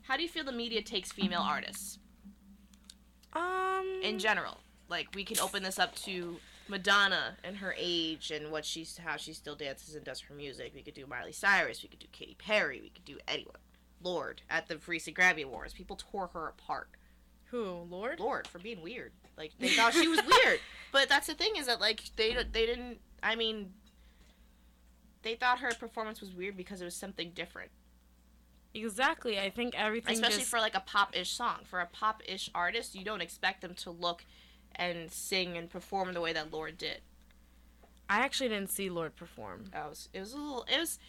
How do you feel the media takes female artists? In general. Like, we can open this up to Madonna and her age and how she still dances and does her music. We could do Miley Cyrus. We could do Katy Perry. We could do anyone. Lorde at the recent Grammy Awards. People tore her apart. Who? Lorde? Lorde, for being weird. Like, they thought she was weird. But that's the thing is that, like, they didn't, I mean, they thought her performance was weird because it was something different. Exactly. I think everything especially for, like, a pop-ish song. For a pop-ish artist, you don't expect them to look and sing and perform the way that Lorde did. I actually didn't see Lorde perform. It was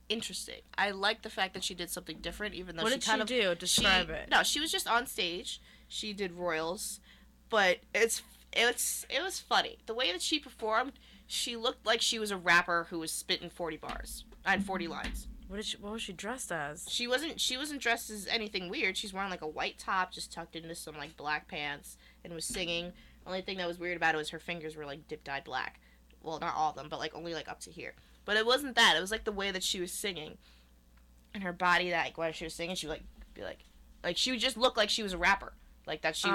interesting. I liked the fact that she did something different, even though what did she do? Describe it. No, she was just on stage. She did Royals, but it was funny. The way that she performed, she looked like she was a rapper who was spitting 40 bars and 40 lines. What was she dressed as? She wasn't dressed as anything weird. She's wearing like a white top just tucked into some like black pants and was singing. The only thing that was weird about it was her fingers were like dip-dyed black. Well, not all of them, but like only like up to here. But it wasn't that. It was like the way that she was singing. And her body, that like when she was singing, she would like be like she would just look like she was a rapper. Like that she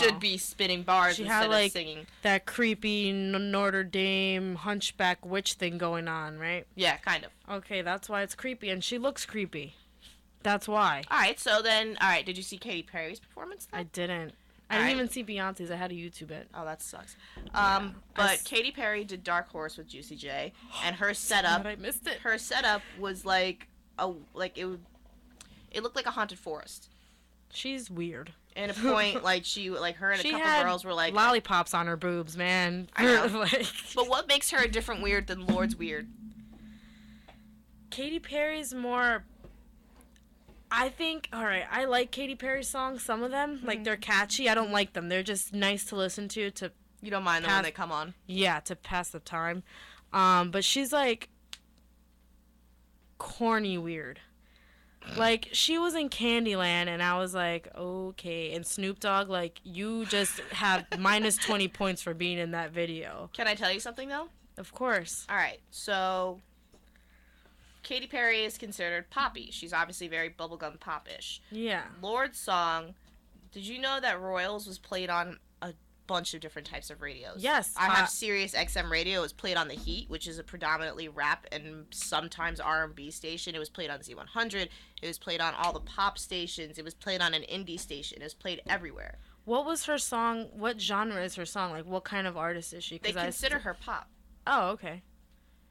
should be spitting bars instead of singing. That creepy Notre Dame hunchback witch thing going on, right? Yeah, kind of. Okay, that's why it's creepy, and she looks creepy. That's why. Alright, did you see Katy Perry's performance then? I didn't. I didn't even see Beyonce's. I had to YouTube it. Oh, that sucks. But Katy Perry did Dark Horse with Juicy J, and her setup. I missed it. Her setup was like it looked like a haunted forest. She's weird. And a point, her and a couple girls were like lollipops on her boobs, man. I know. But what makes her a different weird than Lorde's weird? Katy Perry's more. I think, alright, I like Katy Perry's songs, some of them. Like, they're catchy. I don't like them. They're just nice to listen to. You don't mind them when they come on? Yeah, to pass the time. But she's, like, corny weird. Like, she was in Candyland, and I was like, okay. And Snoop Dogg, like, you just have minus 20 points for being in that video. Can I tell you something, though? Of course. Alright, so Katy Perry is considered poppy. She's obviously very bubblegum pop-ish. Yeah. Lorde's song, did you know that Royals was played on a bunch of different types of radios? Yes. I have Sirius XM radio. It was played on The Heat, which is a predominantly rap and sometimes R&B station. It was played on Z100. It was played on all the pop stations. It was played on an indie station. It was played everywhere. What was her song? What genre is her song? Like, what kind of artist is she? They consider her pop. Oh, okay.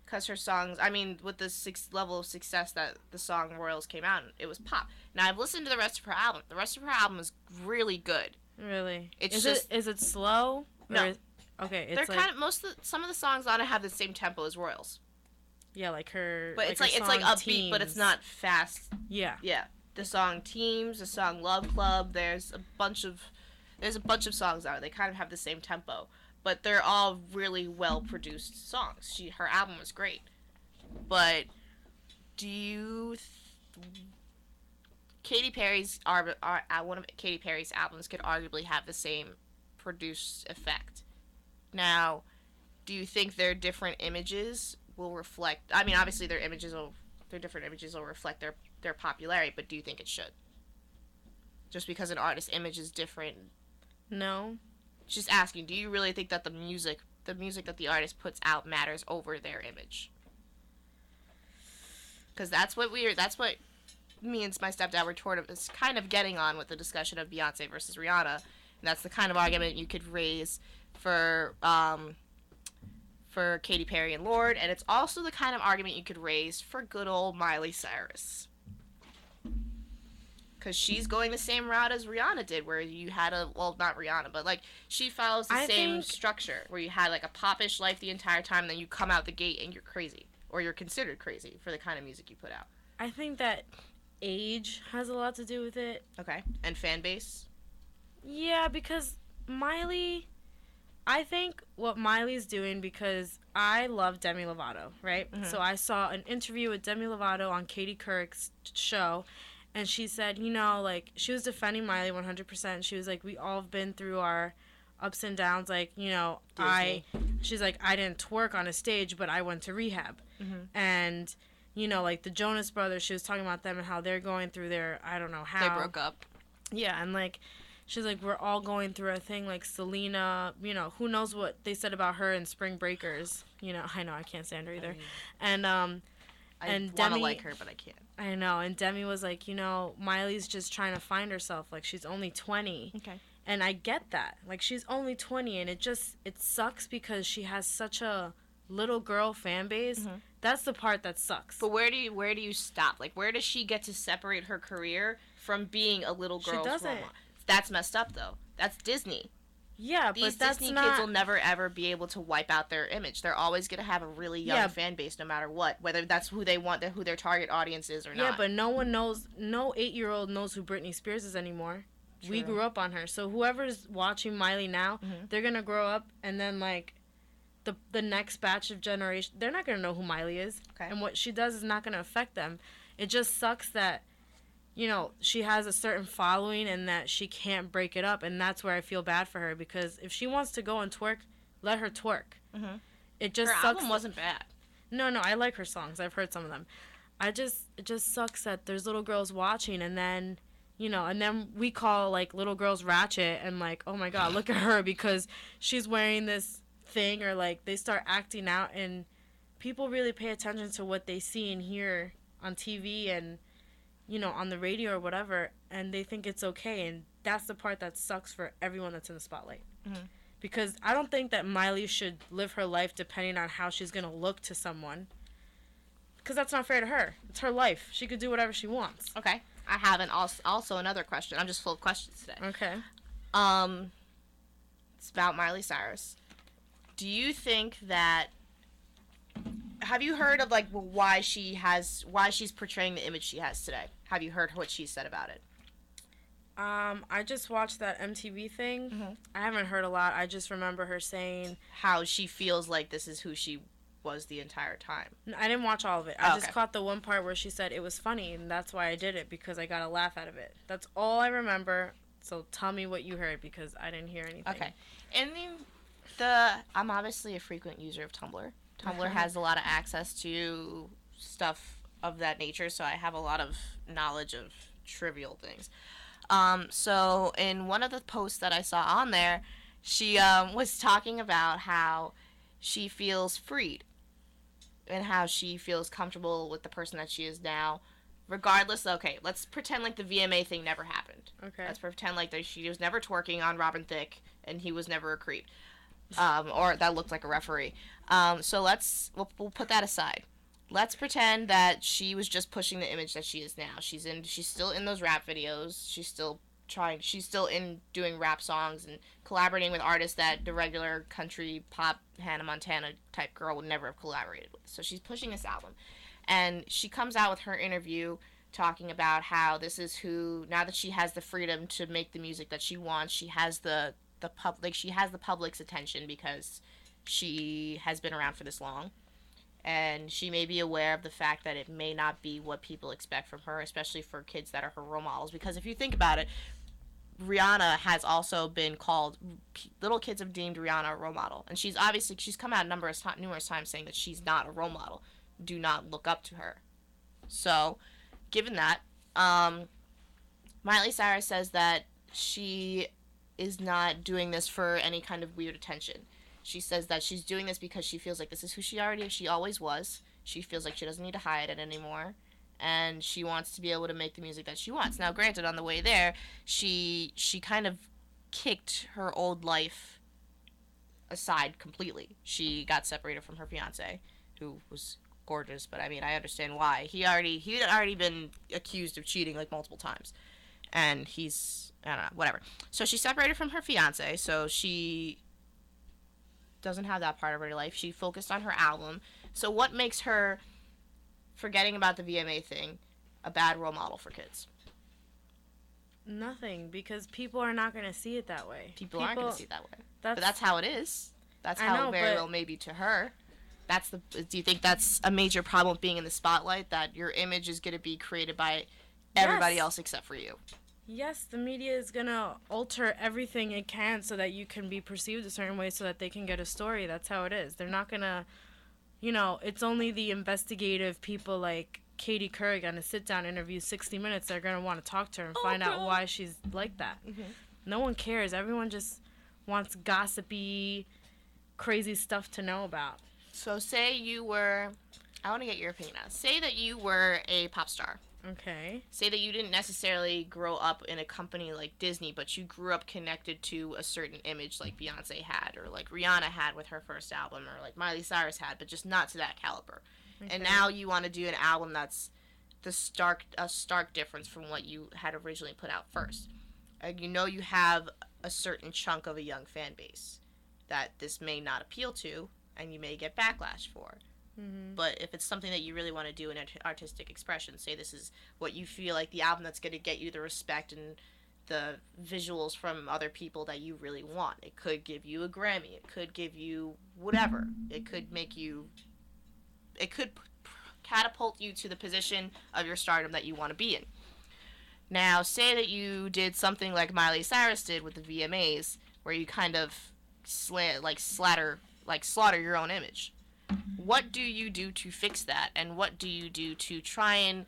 Because her songs, I mean, with the level of success that the song Royals came out in, it was pop. Now, I've listened to the rest of her album. The rest of her album is really good. Really? Is it slow? No. Okay, it's like, kind of some of the songs on it have the same tempo as Royals. Yeah, like her. But it's like upbeat, Teams. but it's not fast. Yeah. Yeah. The song Teams, the song Love Club. There's a bunch of songs out. They kind of have the same tempo, but they're all really well produced songs. Her album was great, but do you? Katy Perry's one of Katy Perry's albums could arguably have the same produced effect. Now, do you think their different images will reflect? I mean, obviously their different images will reflect their popularity, but do you think it should? Just because an artist's image is different? No. Just asking, do you really think that the music that the artist puts out matters over their image? Because that's what me and my stepdad were is kind of getting on with the discussion of Beyonce versus Rihanna. And that's the kind of argument you could raise for Katy Perry and Lorde, and it's also the kind of argument you could raise for good old Miley Cyrus. Because she's going the same route as Rihanna did, where you had not Rihanna, but like she follows the same structure, where you had like a popish life the entire time, then you come out the gate and you're crazy, or you're considered crazy for the kind of music you put out. I think that age has a lot to do with it. Okay. And fan base? Yeah, because Miley, I think what Miley's doing, because I love Demi Lovato, right? Mm-hmm. So I saw an interview with Demi Lovato on Katie Couric's show, and she said, like, she was defending Miley 100%. She was like, we all have been through our ups and downs. Like, she's like, I didn't twerk on a stage, but I went to rehab. Mm-hmm. And you know, like the Jonas Brothers, she was talking about them and how they're going through their, I don't know how. They broke up. Yeah, and like, she's like, we're all going through a thing. Like Selena, you know, who knows what they said about her in Spring Breakers. You know, I know, I can't stand her either. And, I and want to Demi, like her, but I can't. I know, and Demi was like, you know, Miley's just trying to find herself. Like, she's only 20. Okay. And I get that. Like, she's only 20, and it sucks because she has such a little girl fan base. Mm-hmm. That's the part that sucks. But where do you stop? Like, where does she get to separate her career from being a little girl's She doesn't. role model? That's messed up, though. That's Disney. Yeah, These but that's Disney not... kids will never ever be able to wipe out their image. They're always gonna have a really young fan base, no matter what, whether that's who they want, who their target audience is or not. Yeah, but no one knows. No 8-year-old knows who Britney Spears is anymore. True. We grew up on her, so whoever's watching Miley now, they're gonna grow up, and then like, the next batch of generation, they're not gonna know who Miley is, and what she does is not gonna affect them. It just sucks that, you know, she has a certain following and that she can't break it up, and that's where I feel bad for her, because if she wants to go and twerk, let her twerk. Mm-hmm. It just her sucks. album wasn't bad. No, I like her songs. I've heard some of them. It just sucks that there's little girls watching, and then, you know, and then we call, like, little girls ratchet, and like, oh my god, look at her because she's wearing this thing, or like they start acting out, and people really pay attention to what they see and hear on TV and, you know, on the radio or whatever, and they think it's okay, and that's the part that sucks for everyone that's in the spotlight. Mm-hmm. Because I don't think that Miley should live her life depending on how she's going to look to someone. Because that's not fair to her. It's her life. She could do whatever she wants. Okay. I have also another question. I'm just full of questions today. Okay. It's about Miley Cyrus. Do you think that... Have you heard of, like, why she's portraying the image she has today? Have you heard what she said about it? I just watched that MTV thing. Mm-hmm. I haven't heard a lot. I just remember her saying how she feels like this is who she was the entire time. I didn't watch all of it. I just caught the one part where she said it was funny, and that's why I did it, because I got a laugh out of it. That's all I remember. So tell me what you heard, because I didn't hear anything. Okay. And I'm obviously a frequent user of Tumblr. Tumblr has a lot of access to stuff of that nature, so I have a lot of knowledge of trivial things. So in one of the posts that I saw on there, she was talking about how she feels freed and how she feels comfortable with the person that she is now, regardless. Okay, let's pretend like the VMA thing never happened. Okay. Let's pretend like she was never twerking on Robin Thicke and he was never a creep, or that looked like a referee. So we'll put that aside. Let's pretend that she was just pushing the image that she is now. She's still in those rap videos. She's still in doing rap songs and collaborating with artists that the regular country pop Hannah Montana type girl would never have collaborated with. So she's pushing this album. And she comes out with her interview talking about how this is who, now that she has the freedom to make the music that she wants, she has the public's attention because she has been around for this long. And she may be aware of the fact that it may not be what people expect from her, especially for kids that are her role models. Because if you think about it, Rihanna has also been called, little kids have deemed Rihanna a role model. And she's come out numerous times saying that she's not a role model. Do not look up to her. So, given that, Miley Cyrus says that she is not doing this for any kind of weird attention. She says that she's doing this because she feels like this is who she always was. She feels like she doesn't need to hide it anymore. And she wants to be able to make the music that she wants. Now, granted, on the way there, she kind of kicked her old life aside completely. She got separated from her fiancé, who was gorgeous, but I mean, I understand why. He had already been accused of cheating like multiple times. And he's, I don't know, whatever. So she separated from her fiancé, so she doesn't have that part of her life. She focused on her album. So what makes her, forgetting about the VMA thing, a bad role model for kids? Nothing, because people are not going to see it that way. People aren't going to see it that way. But that's how it is. That's how it very well may be to her. Do you think that's a major problem with being in the spotlight, that your image is going to be created by everybody else except for you? Yes, the media is going to alter everything it can so that you can be perceived a certain way so that they can get a story. That's how it is. They're not going to it's only the investigative people like Katie Couric on a sit-down interview, 60 Minutes, they're going to want to talk to her and find out why she's like that. Mm-hmm. No one cares. Everyone just wants gossipy, crazy stuff to know about. So say you were, I want to get your opinion on. Say that you were a pop star. Okay. Say that you didn't necessarily grow up in a company like Disney, but you grew up connected to a certain image like Beyonce had, or like Rihanna had with her first album, or like Miley Cyrus had, but just not to that caliber. Okay. And now you want to do an album that's a stark difference from what you had originally put out first. You know you have a certain chunk of a young fan base that this may not appeal to, and you may get backlash for. Mm-hmm. But if it's something that you really want to do in artistic expression, say this is what you feel like the album that's going to get you the respect and the visuals from other people that you really want. It could give you a Grammy. It could give you whatever. It could catapult you to the position of your stardom that you want to be in. Now, say that you did something like Miley Cyrus did with the VMAs, where you kind of slaughter your own image. What do you do to fix that, and what do you do to try and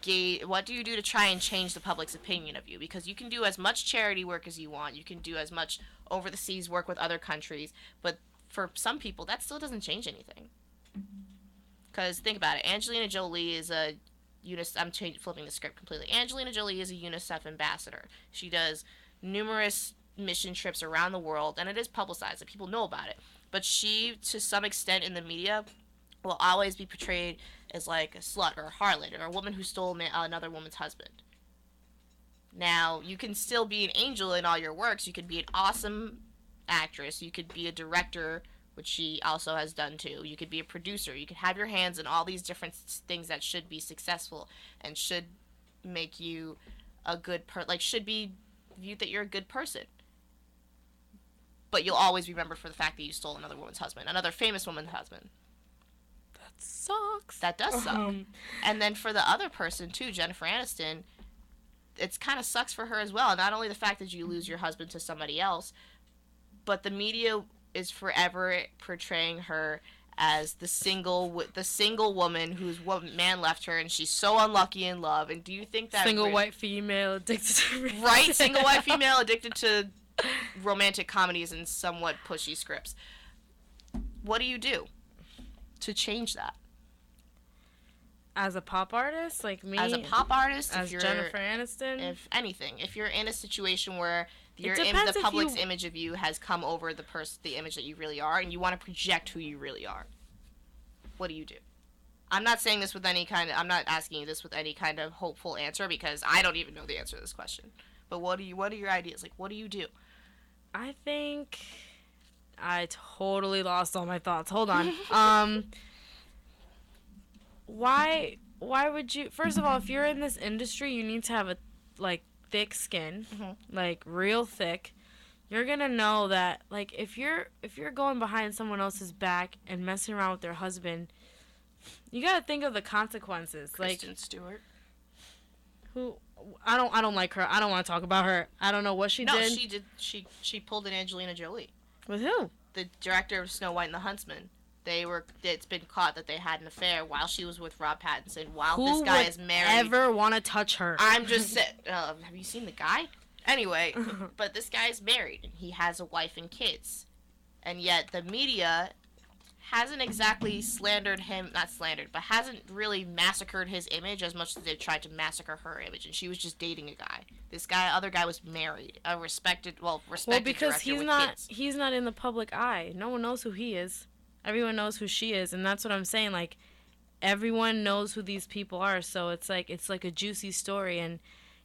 change the public's opinion of you? Because you can do as much charity work as you want, you can do as much over the seas work with other countries, but for some people that still doesn't change anything. Because think about it, Angelina Jolie is a flipping the script completely. Angelina Jolie is a UNICEF ambassador. She does numerous mission trips around the world, and it is publicized, and people know about it. But she, to some extent in the media, will always be portrayed as like a slut or a harlot or a woman who stole another woman's husband. Now, you can still be an angel in all your works. You could be an awesome actress. You could be a director, which she also has done too. You could be a producer. You could have your hands in all these different things that should be successful and should make you a good should be viewed that you're a good person. But you'll always be remembered for the fact that you stole another woman's husband, another famous woman's husband. That sucks. That does suck. And then for the other person too, Jennifer Aniston, it's kind of sucks for her as well. Not only the fact that you lose your husband to somebody else, but the media is forever portraying her as the single woman whose man left her, and she's so unlucky in love. And do you think that single white female addicted to right, single white female addicted to romantic comedies and somewhat pushy scripts? What do you do to change that? As a pop artist, like me, as a pop artist, as Jennifer Aniston, if anything, if you're in a situation where the public's image of you has come over the image that you really are, and you want to project who you really are, what do you do? I'm not saying this with I'm not asking you this with any kind of hopeful answer, because I don't even know the answer to this question. But what are your ideas? Like, what do you do? I think I totally lost all my thoughts. Hold on. Why would you? First of all, if you're in this industry, you need to have a thick skin, like real thick. You're gonna know that if you're going behind someone else's back and messing around with their husband, you gotta think of the consequences. Kristen Stewart. Who? I don't like her. I don't want to talk about her. I don't know what she did. No, she did. She pulled an Angelina Jolie. With who? The director of Snow White and the Huntsman. It's been caught that they had an affair while she was with Rob Pattinson, while this guy is married. Who would ever want to touch her? I'm just saying, have you seen the guy? Anyway, but this guy is married, and he has a wife and kids. And yet the media hasn't exactly hasn't really massacred his image as much as they've tried to massacre her image. And she was just dating a guy. Other guy was married, a respected because director he's not in the public eye. No one knows who he is. Everyone knows who she is, and that's what I'm saying. Everyone knows who these people are, so it's like a juicy story, and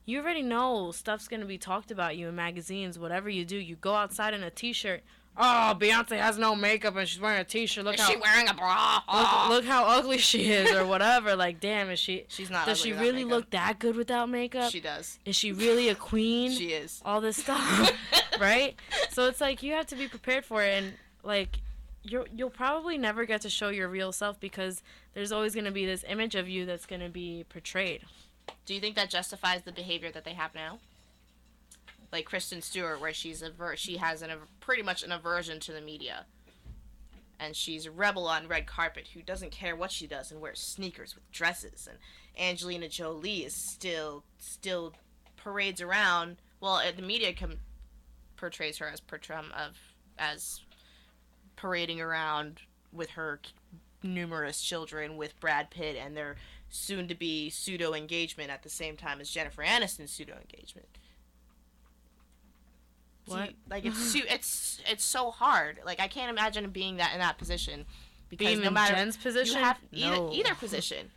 you already know stuff's gonna be talked about you in magazines. Whatever you do, you go outside in a t-shirt. Oh, Beyonce has no makeup and she's wearing a t-shirt. Is she wearing a bra? Look how ugly she is, or whatever. Damn, she's not. Does she really look that good without makeup? She does. Is she really a queen? She is. All this stuff, right? So it's you have to be prepared for it, and you'll probably never get to show your real self, because there's always going to be this image of you that's going to be portrayed. Do you think that justifies the behavior that they have now? Like Kristen Stewart, where she has pretty much an aversion to the media. and she's a rebel on red carpet who doesn't care what she does and wears sneakers with dresses. And Angelina Jolie is still parades around. Well, the media portrays her as parading around with her numerous children with Brad Pitt and their soon-to-be pseudo engagement at the same time as Jennifer Aniston's pseudo engagement. What? Like it's so hard. Like I can't imagine being in that position because being no matter Jen's position, you have no. either position.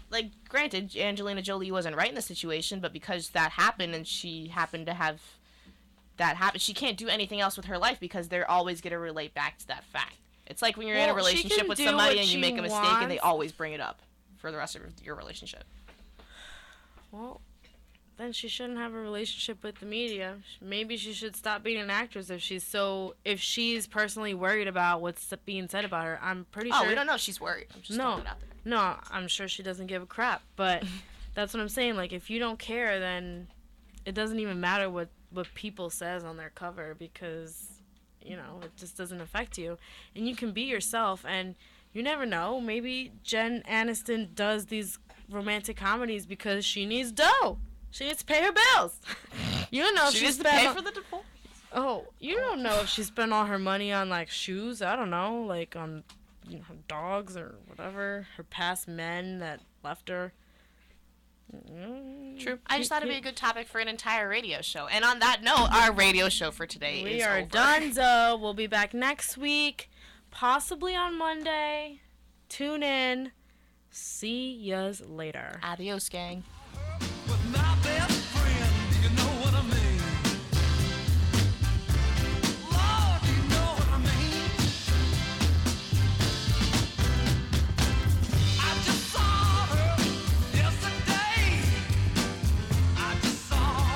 Like granted, Angelina Jolie wasn't right in the situation, but because that happened and she happened to have that happen, she can't do anything else with her life because they're always going to relate back to that fact. It's like when you're in a relationship with somebody and you make a mistake and they always bring it up for the rest of your relationship. Well, then she shouldn't have a relationship with the media. Maybe she should stop being an actress if she's personally worried about what's being said about her. I'm pretty sure. Oh, we don't know if she's worried. I'm just throwing it out there. No, I'm sure she doesn't give a crap. But that's what I'm saying. Like, if you don't care, then it doesn't even matter what people says on their cover because, you know, it just doesn't affect you. And you can be yourself, and you never know. Maybe Jen Aniston does these romantic comedies because she needs dough. She needs to pay her bills. You don't know if she she's needs to pay for the divorce. Oh, you don't know if she spent all her money on, like, shoes. I don't know, like, on, you know, dogs or whatever. Her past men that left her. True. I just thought it'd be a good topic for an entire radio show. And on that note, our radio show for today is over. We are donezo. We'll be back next week, possibly on Monday. Tune in. See yous later. Adios, gang.